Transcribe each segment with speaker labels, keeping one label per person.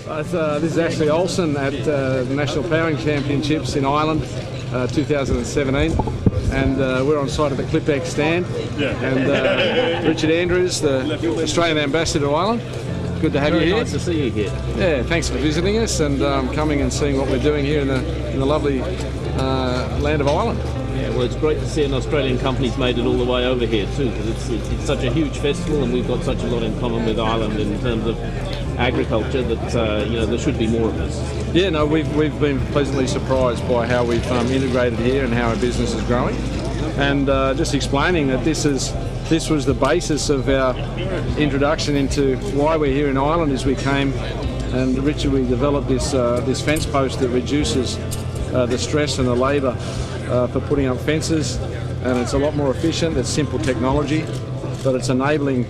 Speaker 1: This is Ashley Olsson at the National Ploughing Championships in Ireland, 2017, and we're on site at the Clipex stand. And Richard Andrews, the Australian Ambassador to Ireland. Good to have you here.
Speaker 2: Nice to see you here.
Speaker 1: Yeah, thanks for visiting us and coming and seeing what we're doing here in the lovely land of Ireland.
Speaker 2: Yeah, well, it's great to see an Australian company's made it all the way over here too, because it's such a huge festival, and we've got such a lot in common with Ireland in terms of agriculture that there should be more of this.
Speaker 1: Yeah, no, we've been pleasantly surprised by how we've integrated here and how our business is growing, and just explaining that this was the basis of our introduction into why we're here in Ireland. Is we came and Richard, we developed this fence post that reduces the stress and the labour for putting up fences, and it's a lot more efficient. It's simple technology, but it's enabling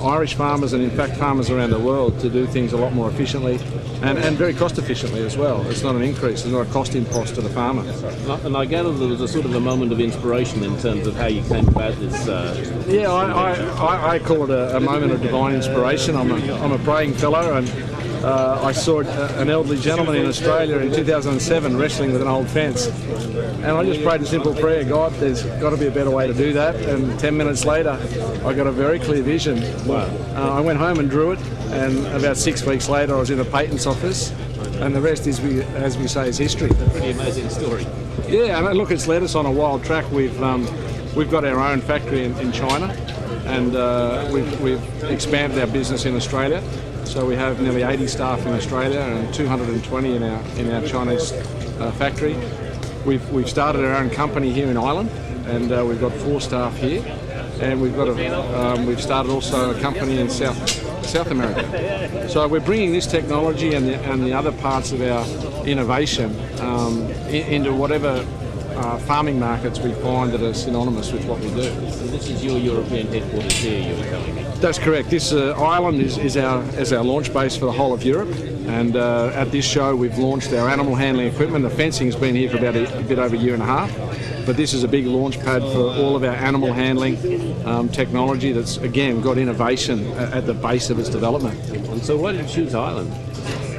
Speaker 1: Irish farmers and in fact farmers around the world to do things a lot more efficiently and very cost efficiently as well. It's not an increase, it's not a cost impost to the farmer.
Speaker 2: And I gather there was a sort of a moment of inspiration in terms of how you came about this.
Speaker 1: Yeah, I call it a moment of divine inspiration. I'm a praying fellow, and I saw an elderly gentleman in Australia in 2007 wrestling with an old fence, and I just prayed a simple prayer: God, there's got to be a better way to do that. And 10 minutes later, I got a very clear vision.
Speaker 2: Wow.
Speaker 1: I went home and drew it, and about 6 weeks later, I was in the patent's office, and the rest is, as we say, is history.
Speaker 2: It's a pretty amazing story.
Speaker 1: Yeah, and look, it's led us on a wild track. We've got our own factory in China, and we've expanded our business in Australia. So we have nearly 80 staff in Australia and 220 in our Chinese factory. We've started our own company here in Ireland, and we've got 4 staff here, and we've started also a company in South America. So we're bringing this technology and the other parts of our innovation into whatever farming markets we find that are synonymous with what we do.
Speaker 2: And this is your European headquarters here, you were telling me.
Speaker 1: That's correct. This Ireland is our launch base for the whole of Europe, and at this show we've launched our animal handling equipment. The fencing's been here for about a bit over a year and a half, but this is a big launch pad for all of our animal handling technology that's again got innovation at the base of its development.
Speaker 2: And so why did you choose Ireland?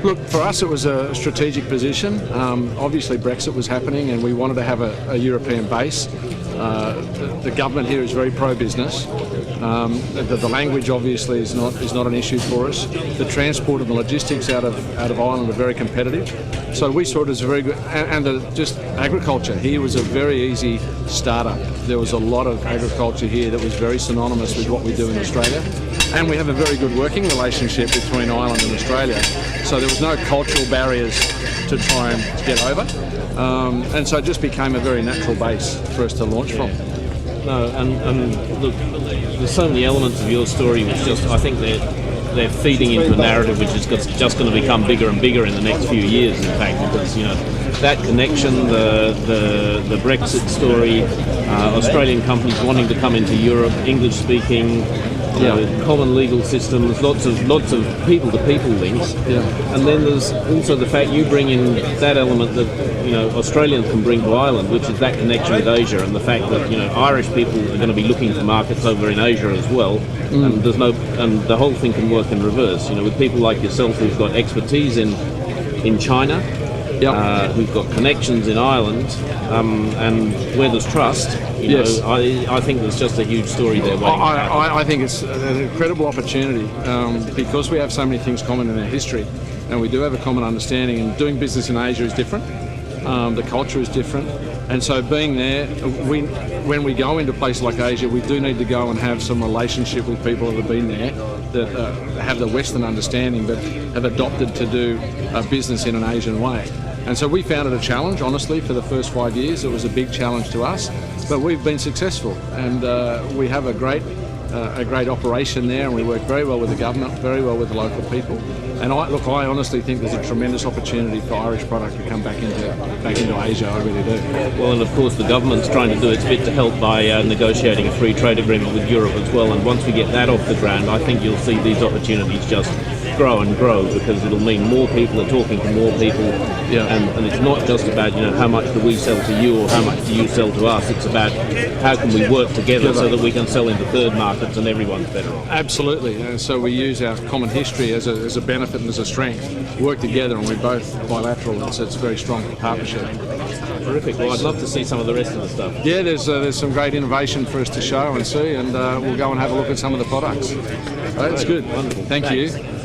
Speaker 1: Look, for us it was a strategic position. Obviously Brexit was happening and we wanted to have a European base. The government here is very pro-business. The language obviously is not an issue for us. The transport and the logistics out of Ireland are very competitive. So we saw it as a very good, and just agriculture here was a very easy startup. There was a lot of agriculture here that was very synonymous with what we do in Australia. And we have a very good working relationship between Ireland and Australia. So there was no cultural barriers to try and get over. And so it just became a very natural base for us to launch from.
Speaker 2: No, and look, there's so many elements of your story which just, I think they're feeding into a narrative which is just going to become bigger and bigger in the next few years, in fact, because, that connection, the Brexit story, Australian companies wanting to come into Europe, English speaking, common legal systems, lots of people-to-people links, and then there's also the fact you bring in that element that Australians can bring to Ireland, which is that connection with Asia, and the fact that Irish people are going to be looking for markets over in Asia as well, and the whole thing can work in reverse. With people like yourself who've got expertise in China, who've got connections in Ireland, and where there's trust. I think there's just a huge story there waiting.
Speaker 1: I think it's an incredible opportunity because we have so many things common in our history, and we do have a common understanding. And doing business in Asia is different. The culture is different, and so being there, when we go into places like Asia, we do need to go and have some relationship with people that have been there, that have the Western understanding, but have adopted to do business in an Asian way. And so we found it a challenge, honestly, for the first 5 years. It was a big challenge to us, but we've been successful, and we have a great operation there, and we work very well with the government, very well with the local people. And I honestly think there's a tremendous opportunity for Irish product to come back into Asia. I really do.
Speaker 2: Well, and of course the government's trying to do its bit to help by negotiating a free trade agreement with Europe as well. And once we get that off the ground, I think you'll see these opportunities just grow and grow, because it'll mean more people are talking to more people.
Speaker 1: Yeah.
Speaker 2: And it's not just about, how much do we sell to you or how much do you sell to us. It's about how can we work together so that we can sell into third markets and everyone's better off.
Speaker 1: Absolutely. And so we use our common history as a benefit and as a strength. Work together, and we're both bilateral, and so it's a very strong partnership.
Speaker 2: Terrific. Well, I'd love to see some of the rest of the stuff.
Speaker 1: Yeah, there's some great innovation for us to show and see, and we'll go and have a look at some of the products. That's good.
Speaker 2: Wonderful.
Speaker 1: Thank
Speaker 2: Thanks.
Speaker 1: you.